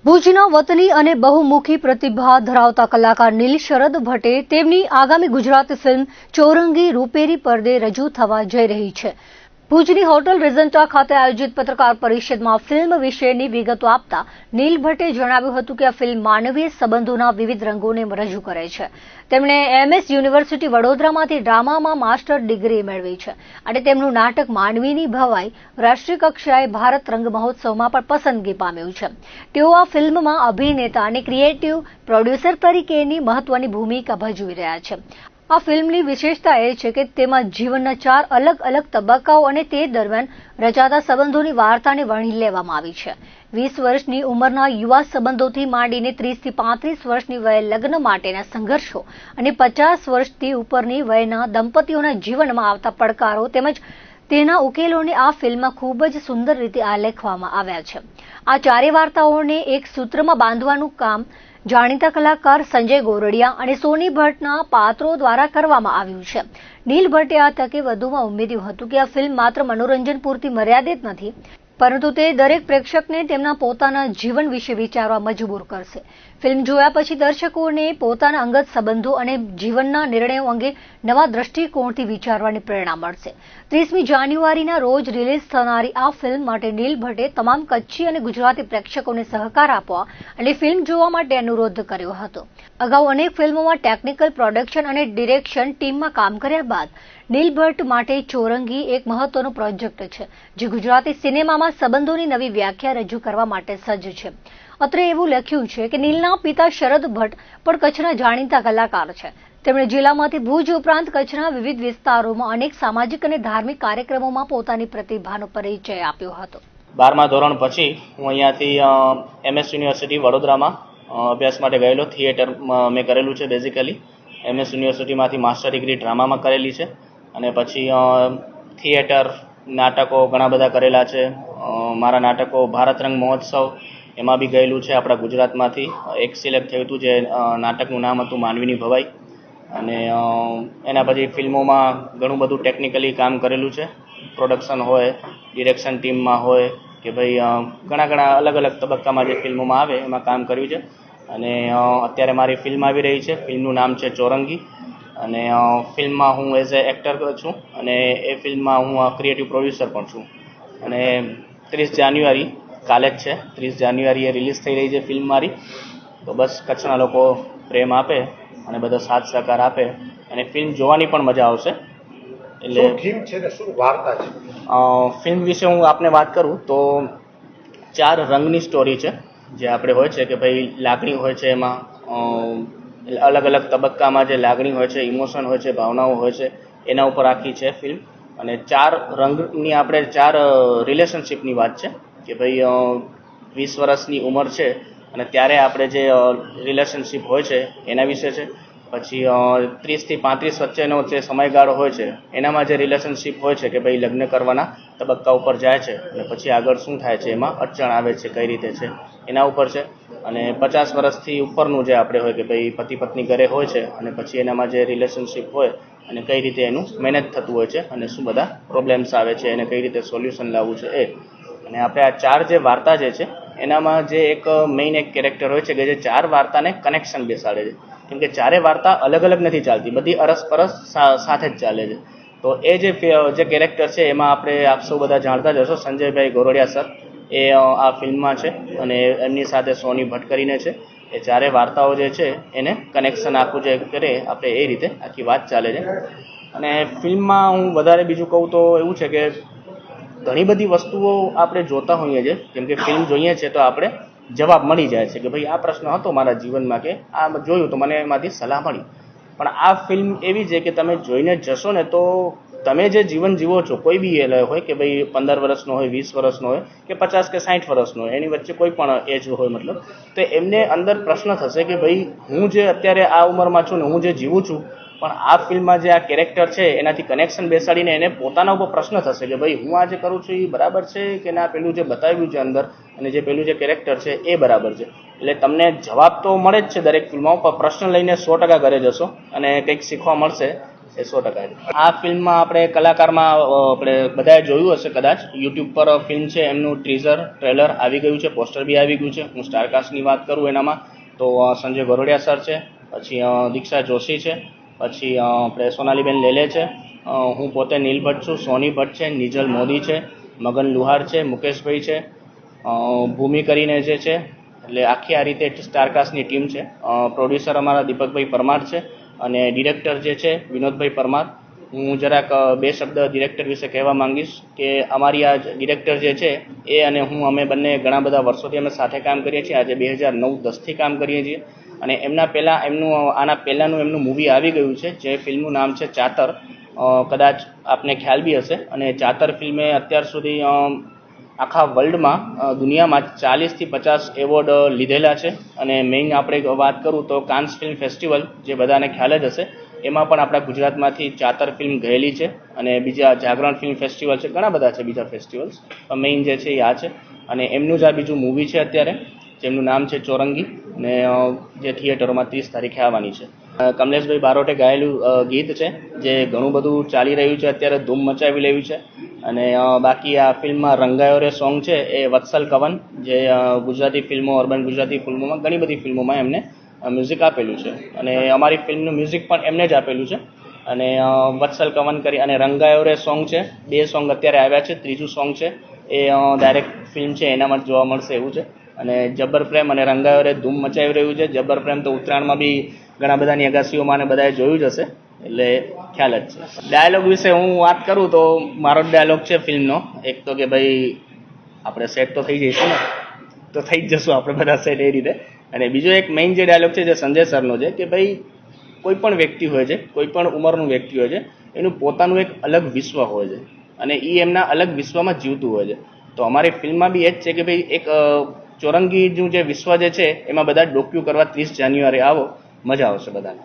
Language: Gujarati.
ભુજના વતની અને બહુમુખી પ્રતિભા ધરાવતા કલાકાર નીલ શરદ ભટ્ટે તેમની આગામી ગુજરાતી ફિલ્મ ચોરંગી રૂપેરી પડદે રજૂ થવા જઈ રહી છે. ભુજની હોટલ રેજન્ટા ખાતે આયોજિત પત્રકાર પરિષદમાં ફિલ્મ વિશેની વિગતો આપતા નીલ ભટ્ટે જણાવ્યું હતું કે આ ફિલ્મ માનવીય સંબંધોના વિવિધ રંગોને રજૂ કરે છે. તેમણે MS યુનિવર્સિટી વડોદરામાંથી ડ્રામામાં માસ્ટર ડિગ્રી મેળવી છે અને તેમનું નાટક માનવીની ભવાઈ રાષ્ટ્રીય કક્ષાએ ભારત રંગ મહોત્સવમાં પણ પસંદગી પામ્યું છે. તેઓ આ ફિલ્મમાં અભિનેતા અને ક્રિએટિવ પ્રોડ્યુસર તરીકેની મહત્વની ભૂમિકા ભજવી રહ્યા છે. આ ફિલ્મની વિશેષતા એ છે કે તેમાં જીવનના 4 અલગ અલગ તબક્કાઓ અને તે દરમિયાન રચાતા સંબંધોની વાર્તાને વણી લેવામાં આવી છે. 20 વર્ષની ઉંમરના યુવા સંબંધોથી માંડીને 30 થી 35 વર્ષની વયે લગ્ન માટેના સંઘર્ષો અને 50 વર્ષથી ઉપરની વયના દંપતીઓના જીવનમાં આવતા પડકારો તેમજ તેના ઉકેલોને આ ફિલ્મમાં ખૂબ જ સુંદર રીતે આલેખવામાં આવ્યા છે. આ ચારે વાર્તાઓને એક સૂત્રમાં બાંધવાનું કામ જાણીતા કલાકાર સંજય ગોરડિયા અને સોની ભટ્ટના પાત્રો દ્વારા કરવામાં આવ્યું છે. નીલ ભટ્ટે આ તકે વધુમાં ઉમેર્યું હતું કે આ ફિલ્મ માત્ર મનોરંજન પૂરતી મર્યાદિત નથી, પરંતુ તે દરેક પ્રેક્ષકને તેમના પોતાના જીવન વિશે વિચારવા મજબૂર કરશે. ફિલ્મ જોયા પછી દર્શકોને પોતાના અંગત સંબંધો અને જીવનના નિર્ણયો અંગે નવા દ્રષ્ટિકોણથી વિચારવાની પ્રેરણા મળશે. 30મી જાન્યુઆરીના રોજ રિલીઝ થનારી આ ફિલ્મ માટે નીલ ભટ્ટે તમામ કચ્છી અને ગુજરાતી પ્રેક્ષકોને સહકાર આપવા અને ફિલ્મ જોવા માટે અનુરોધ કર્યો હતો. અગાઉ અનેક ફિલ્મોમાં ટેકનિકલ પ્રોડક્શન અને ડિરેક્શન ટીમમાં કામ કર્યા બાદ નીલ ભટ્ટ માટે ચોરંગી એક મહત્વનો પ્રોજેક્ટ છે, જે ગુજરાતી સિનેમામાં સંબંધોની નવી વ્યાખ્યા રજૂ કરવા માટે સજ્જ છે. અત્રે એવું લખ્યું છે કે નીલના પિતા શરદ ભટ્ટ પણ કચ્છના જાણીતા કલાકાર છે. તેમણે જિલ્લામાંથી ભુજ ઉપરાંત કચ્છના વિવિધ વિસ્તારોમાં અનેક સામાજિક અને ધાર્મિક કાર્યક્રમોમાં પોતાની પ્રતિભાનો પરિચય આપ્યો હતો. 12મા ધોરણ પછી હું અહીંયાથી MS યુનિવર્સિટી વડોદરામાં અભ્યાસ માટે ગયેલો. થિયેટર મેં કરેલું છે. બેઝિકલી MS યુનિવર્સિટીમાંથી માસ્ટર ડિગ્રી ડ્રામામાં કરેલી છે અને પછી થિયેટર નાટકો ઘણા બધા કરેલા છે. મારા નાટકો ભારત રંગ મહોત્સવ એમાં બી ગયેલું છે. આપણા ગુજરાતમાંથી એક સિલેક્ટ થયું હતું, જે નાટકનું નામ હતું માનવીની ભવાઈ. અને એના પછી ફિલ્મોમાં ઘણું બધું ટેકનિકલી કામ કરેલું છે. પ્રોડક્શન હોય, ડિરેક્શન ટીમમાં હોય કે ભાઈ ઘણા અલગ અલગ તબક્કામાં જે ફિલ્મોમાં આવે એમાં કામ કર્યું છે. અને અત્યારે મારી ફિલ્મ આવી રહી છે. ફિલ્મનું નામ છે ચોરંગી અને ફિલ્મમાં હું એઝ એ એક્ટર છું અને એ ફિલ્મમાં હું ક્રિએટિવ પ્રોડ્યુસર પણ છું. અને 30 જાન્યુઆરી કાલે જ છે, 30 જાન્યુઆરીએ રિલીઝ થઈ રહી છે ફિલ્મ મારી. તો બસ કચ્છના લોકો પ્રેમ આપે અને બધો સાથ સહકાર આપે અને ફિલ્મ જોવાની પણ મજા આવશે. એટલે થીમ છે ને શું વાર્તા છે? ફિલ્મ વિશે હું આપને વાત કરું તો 4 રંગની સ્ટોરી છે. જે આપણે હોય છે કે ભાઈ લાગણી હોય છે, એમાં અલગ અલગ તબક્કામાં જે લાગણી હોય છે, ઇમોશન હોય છે, ભાવનાઓ હોય છે, એના ઉપર આખી છે ફિલ્મ. અને 4 રંગની આપણે 4 રિલેશનશિપની વાત છે કે ભાઈ 20 વર્ષની ઉંમર છે અને ત્યારે આપણે જે રિલેશનશિપ હોય છે એના વિશે છે. પછી 30 થી 35 વચ્ચેનો જે સમયગાળો હોય છે એનામાં જે રિલેશનશિપ હોય છે કે ભાઈ લગ્ન કરવાના તબક્કા ઉપર જાય છે અને પછી આગળ શું થાય છે, એમાં અડચણ આવે છે, કઈ રીતે છે એના ઉપર છે. અને 50 વર્ષથી ઉપરનું જે આપણે હોય કે ભાઈ પતિ પત્ની ઘરે હોય છે અને પછી એનામાં જે રિલેશનશિપ હોય અને કઈ રીતે એનું મેનેજ થતું હોય છે અને શું બધા પ્રોબ્લેમ્સ આવે છે એને કઈ રીતે સોલ્યુશન લાવવું છે એ. અને આપણે આ 4 જે વાર્તા જે છે એનામાં જે એક મેઇન એક કેરેક્ટર હોય છે કે જે 4 વાર્તાને કનેક્શન બેસાડે છે. કેમ કે 4 વાર્તા અલગ અલગ નથી ચાલતી, બધી અરસપરસ સાથે જ ચાલે છે. તો એ જે કેરેક્ટર છે એમાં આપણે આપ સૌ બધા જાણતા જ હશો, સંજયભાઈ ગોરડિયા સર એ આ ફિલ્મમાં છે અને એમની સાથે સોની ભટ્ટ કરીને છે. એ 4 વાર્તાઓ જે છે એને કનેક્શન આખું જે કરે આપણે એ રીતે આખી વાત ચાલે છે. અને ફિલ્મમાં હું વધારે બીજું કહું તો એવું છે કે ઘણી બધી વસ્તુઓ આપણે જોતા હોઈએ છીએ. જેમ કે ફિલ્મ જોઈએ છે તો આપણે જવાબ મળી જાય છે કે ભાઈ આ પ્રશ્ન હતો મારા જીવનમાં કે આ જોયું તો મને એમાંથી સલાહ મળી. પણ આ ફિલ્મ એવી છે કે તમે જોઈને જશો ને તો તમે જે જીવન જીવો છો, કોઈ બી હોય કે ભાઈ 15 વર્ષનો હોય, 20 વર્ષનો હોય કે 50 કે 60 વર્ષનો હોય, એની વચ્ચે કોઈ પણ એજ હોય મતલબ, તો એમને અંદર પ્રશ્ન થશે કે ભાઈ હું જે અત્યારે આ ઉંમરમાં છું ને હું જે જીવું છું, પણ આ ફિલ્મમાં જે આ કેરેક્ટર છે એનાથી કનેક્શન બેસાડીને એને પોતાના ઉપર પ્રશ્ન થશે કે ભાઈ હું આ જે કરું છું એ બરાબર છે કે ના, પેલું જે બતાવ્યું છે અંદર અને જે પેલું જે કેરેક્ટર છે એ બરાબર છે. એટલે તમને જવાબ તો મળે જ છે દરેક ફિલ્મમાં, પણ પ્રશ્ન લઈને 100% ઘરે જશો અને કંઈક શીખવા મળશે. એ 100% છે. આ ફિલ્મમાં આપણે કલાકારમાં આપણે બધાએ જોયું હશે કદાચ, યુટ્યુબ પર ફિલ્મ છે, એમનું ટીઝર ટ્રેલર આવી ગયું છે, પોસ્ટર બી આવી ગયું છે. હું સ્ટારકાસ્ટની વાત કરું એનામાં તો સંજય ગરોડિયા સર છે, પછી દીક્ષા જોશી છે, પછી આપણે સોનાલીબેન લેલે છે, હું પોતે નીલ ભટ્ટ છું, સોની ભટ્ટ છે, નિજલ મોદી છે, મગન લુહાર છે, મુકેશભાઈ છે, ભૂમિ કરીને જે છે. એટલે આખી આ રીતે સ્ટારકાસ્ટની ટીમ છે. પ્રોડ્યુસર અમારા દીપકભાઈ પરમાર છે અને ડિરેક્ટર જે છે વિનોદભાઈ પરમાર. હું જરાક 2 શબ્દ ડિરેક્ટર વિશે કહેવા માંગીશ કે અમારી આ ડિરેક્ટર જે છે એ અને હું અમે બંને ઘણા બધા વર્ષોથી અમે સાથે કામ કરીએ છીએ. આજે 2009-10થી કામ કરીએ છીએ અને આના પહેલાંનું એમનું મૂવી આવી ગયું છે જે ફિલ્મનું નામ છે ચાતર. કદાચ આપને ખ્યાલ બી હશે. અને ચાતર ફિલ્મે અત્યાર સુધી આખા વર્લ્ડમાં દુનિયામાં 40થી 50 એવોર્ડ લીધેલા છે. અને મેઇન આપણે વાત કરું તો કાન્સ ફિલ્મ ફેસ્ટિવલ જે બધાને ખ્યાલ જ હશે, એમાં પણ આપણા ગુજરાતમાંથી ચાતર ફિલ્મ ગયેલી છે. અને બીજા જાગરણ ફિલ્મ ફેસ્ટિવલ છે, ઘણા બધા છે બીજા ફેસ્ટિવલ્સ, મેઇન જે છે એ આ છે. અને એમનું જ આ બીજું મૂવી છે અત્યારે જેમનું નામ છે ચોરંગી, ને જે થિયેટરોમાં 30 તારીખે આવવાની છે. કમલેશભાઈ બારોટે ગાયેલું ગીત છે જે ઘણું બધું ચાલી રહ્યું છે અત્યારે, ધૂમ મચાવી રહ્યું છે. અને બાકી આ ફિલ્મમાં રંગાયો રે સોંગ છે એ વત્સલ કવન, જે ગુજરાતી ફિલ્મો, અર્બન ગુજરાતી ફિલ્મોમાં ઘણી બધી ફિલ્મોમાં એમને મ્યુઝિક આપેલું છે. અને અમારી ફિલ્મનું મ્યુઝિક પણ એમને જ આપેલું છે. અને વત્સલ કવન કરી અને રંગાયો રે સોંગ છે, 2 સોંગ અત્યારે આવ્યા છે. 3જું સોંગ છે એ ડાયરેક્ટ ફિલ્મ છે એનામાં જ જોવા મળશે એવું છે. અને જબ્બર પ્રેમ અને રંગાયો રે ધૂમ મચાવી રહ્યું છે. જબ્બર પ્રેમ તો ઉત્તરાયણમાં બી ઘણા બધાની અગાસીઓમાં અને બધાએ જોયું જ હશે, એટલે ખ્યાલ જ છે. ડાયલોગ વિશે હું વાત કરું તો મારો જ ડાયલોગ છે ફિલ્મનો એક તો કે ભાઈ આપણે સેટ તો થઈ જઈશું ને, તો થઈ જ જશું આપણે બધા સેટ એ રીતે. અને બીજો એક મેઇન જે ડાયલોગ છે જે સંજય સરનો છે કે ભાઈ કોઈ પણ વ્યક્તિ હોય છે, કોઈ પણ ઉંમરનું વ્યક્તિ હોય છે, એનું પોતાનું એક અલગ વિશ્વ હોય છે અને એ એમના અલગ વિશ્વમાં જીવતું હોય છે. તો અમારી ફિલ્મમાં બી એ જ છે કે ભાઈ એક ચોરંગીનું જે વિશ્વ જે છે એમાં બધા ડોક્યુ કરવા 30 જાન્યુઆરી આવો, મજા આવશે બધાને.